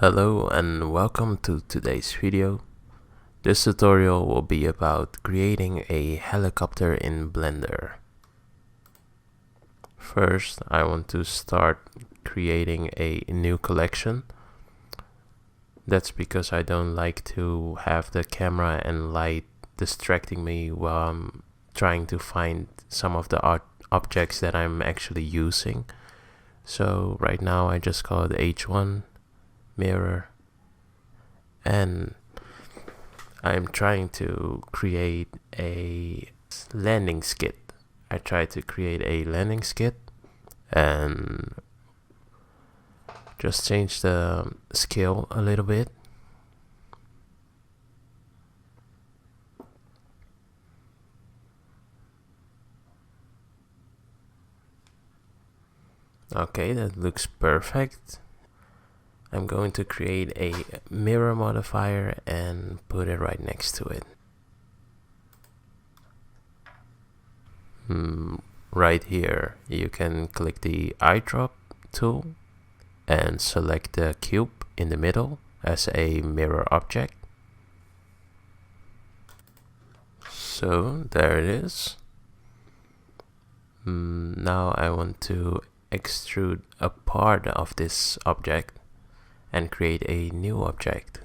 Hello and welcome to today's video. This tutorial will be about creating a helicopter in Blender. First, I want to start creating a new collection. That's because I don't like to have the camera and light distracting me while I'm trying to find some of the objects that I'm actually using. So right now I just call it H1 mirror, and I'm trying to create a landing skid. I tried to create a landing skid and just change the scale a little bit. Okay, that looks perfect. I'm going to create a mirror modifier and put it right next to it. Right here, you can click the eyedrop tool and select the cube in the middle as a mirror object. So there it is. Now I want to extrude a part of this object and create a new object.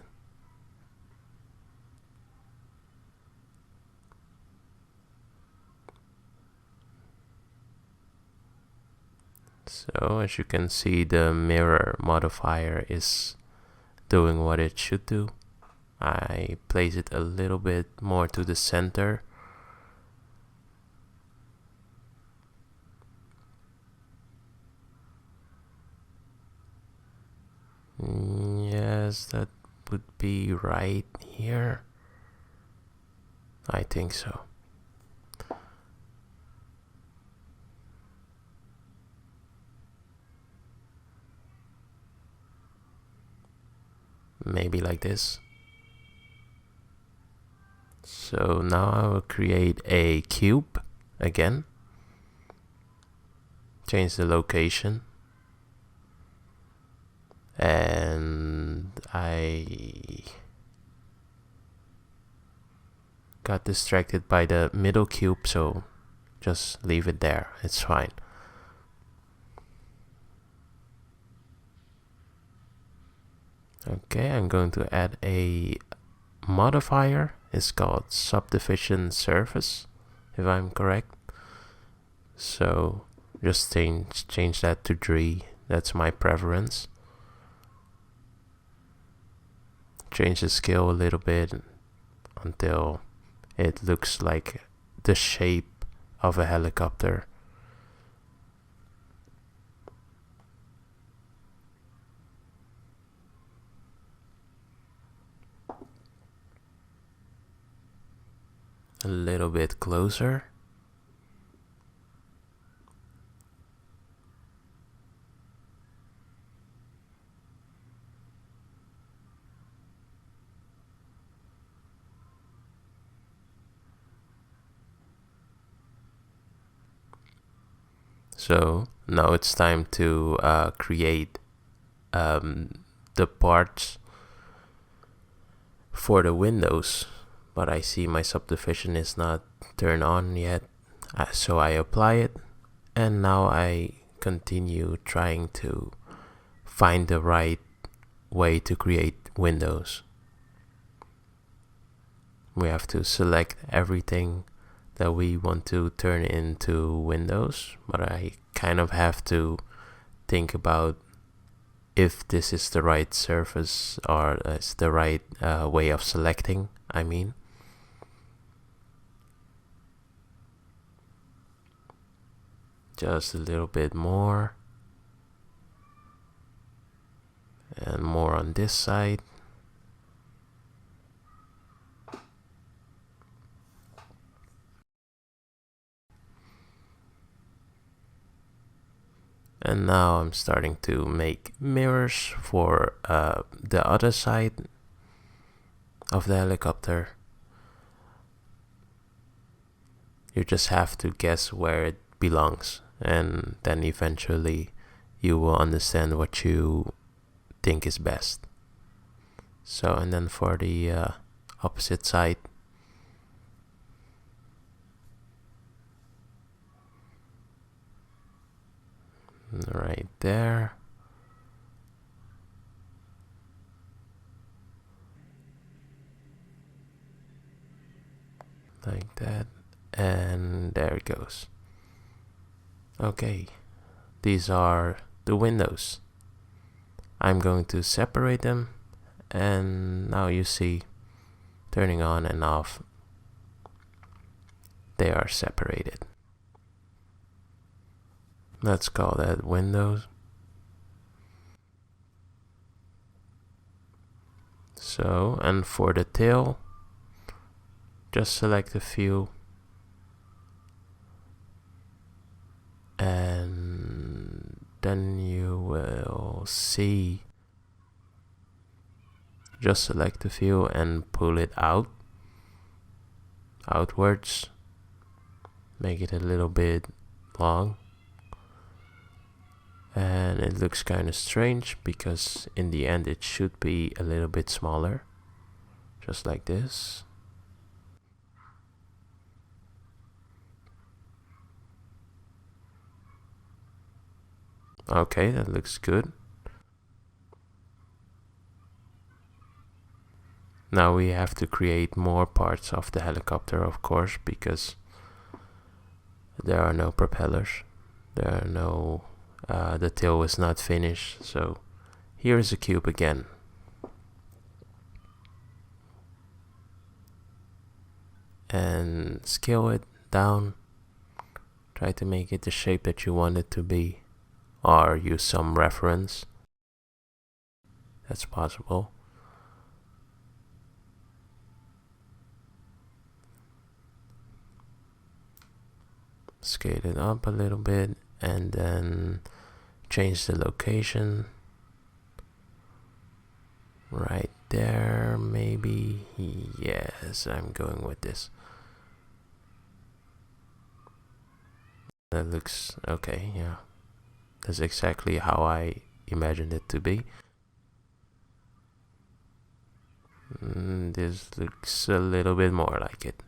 So as you can see, the mirror modifier is doing what it should do. I place it a little bit more to the center. Yes, that would be right here. I think so. Maybe like this. So now I will create a cube again. Change the location. And I got distracted by the middle cube, so just leave it there, it's fine. Okay, I'm going to add a modifier. It's called subdivision surface, if I'm correct. So just change that to 3. That's my preference. Change the scale a little bit until it looks like the shape of a helicopter. A little bit closer. So now it's time to create the parts for the windows, but I see my subdivision is not turned on yet, so I apply it, and now I continue trying to find the right way to create windows. We have to select everything that we want to turn into windows, but I kind of have to think about if this is the right surface or is the right way of selecting, I mean. Just a little bit more. And more on this side. And now I'm starting to make mirrors for the other side of the helicopter. You just have to guess where it belongs, and then eventually you will understand what you think is best. So, and then for the opposite side, right there. Like that, and there it goes. Okay, these are the windows. I'm going to separate them, and now you see, turning on and off, they are separated. Let's call that windows. So, and for the tail, just select a few, and then you will see, just select a few and pull it outwards, make it a little bit long, and it looks kind of strange because in the end it should be a little bit smaller, just like this. Okay, that looks good. Now we have to create more parts of the helicopter, of course, because there are no propellers. There are no, the tail is not finished. So here is a cube again. And scale it down. Try to make it the shape that you want it to be, or use some reference. That's possible. Scale it up a little bit and then change the location. Right there, maybe. Yes, I'm going with this. That looks okay, yeah. That's exactly how I imagined it to be. This looks a little bit more like it.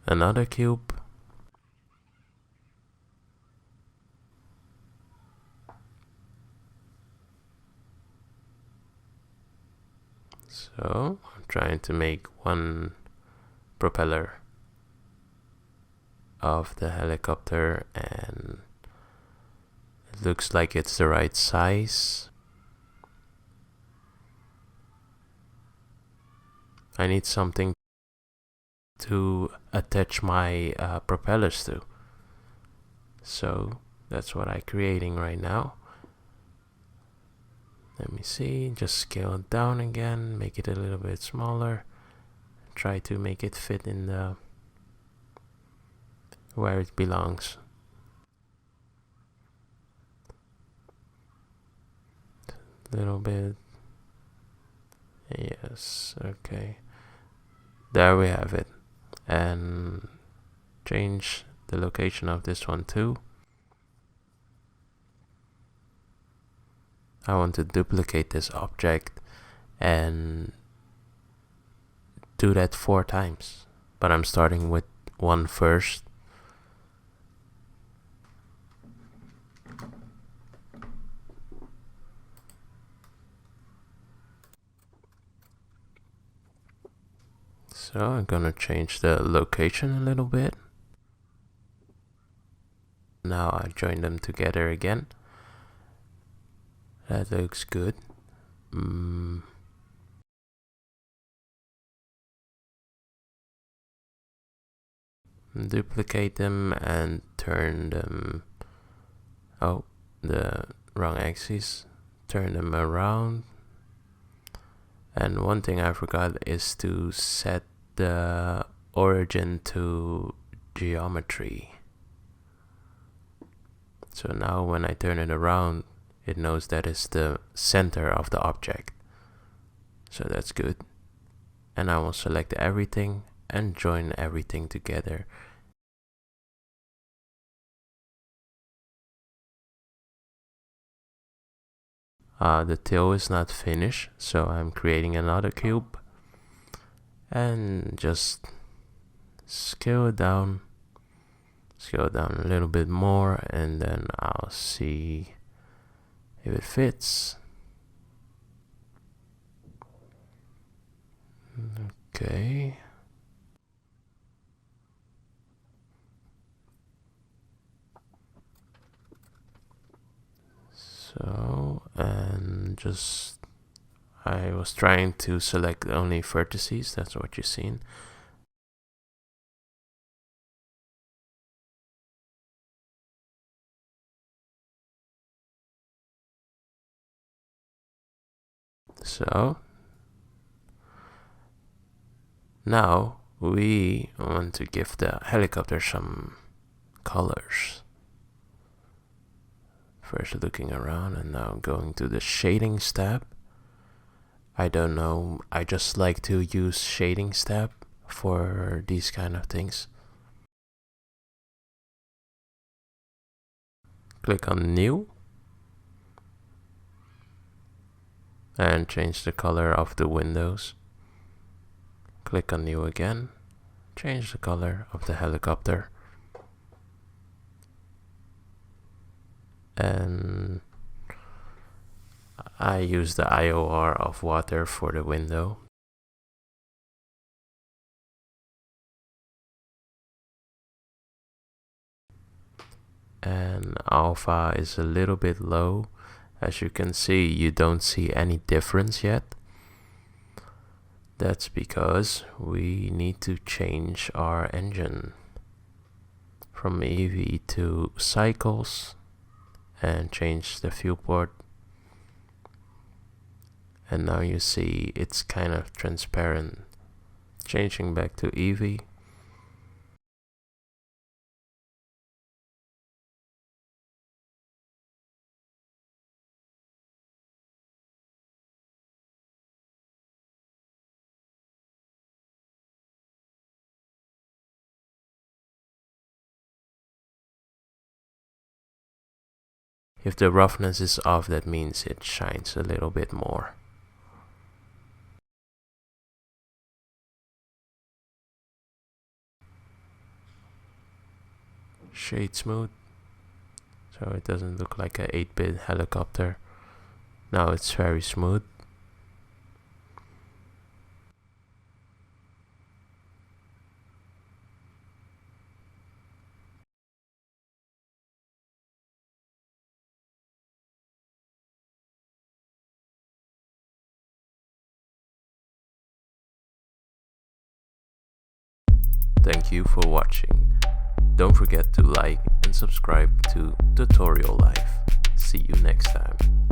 Another cube. So I'm trying to make one propeller of the helicopter, and it looks like it's the right size. I need something to attach my propellers to, so that's what I'm creating right now. Let me see, just scale it down again, make it a little bit smaller, try to make it fit in the where it belongs. Little bit. Yes, okay. There we have it. And change the location of this one too. I want to duplicate this object and do that 4 times. But I'm starting with one first. So I'm gonna change the location a little bit. Now I join them together again. That looks good. Duplicate them and turn them, oh, the wrong axis, turn them around. And one thing I forgot is to set the origin to geometry. So now when I turn it around, it knows that it's the center of the object. So that's good. And I will select everything and join everything together. The tail is not finished, so I'm creating another cube and just scale it down a little bit more, and then I'll see if it fits. Okay. So, and just I was trying to select only vertices, that's what you've seen. So now we want to give the helicopter some colors. First looking around and now going to the shadings tab. I don't know, I just like to use shadings tab for these kind of things. Click on new and change the color of the windows. Click on new again, change the color of the helicopter, and I use the IOR of water for the window. And alpha is a little bit low. As you can see, you don't see any difference yet. That's because we need to change our engine from Eevee to Cycles and change the viewport. And now you see it's kind of transparent. Changing back to Eevee. If the roughness is off, that means it shines a little bit more. Shade smooth, so it doesn't look like a 8-bit helicopter. Now it's very smooth. Thank you for watching. Don't forget to like and subscribe to Tutorial Life. See you next time.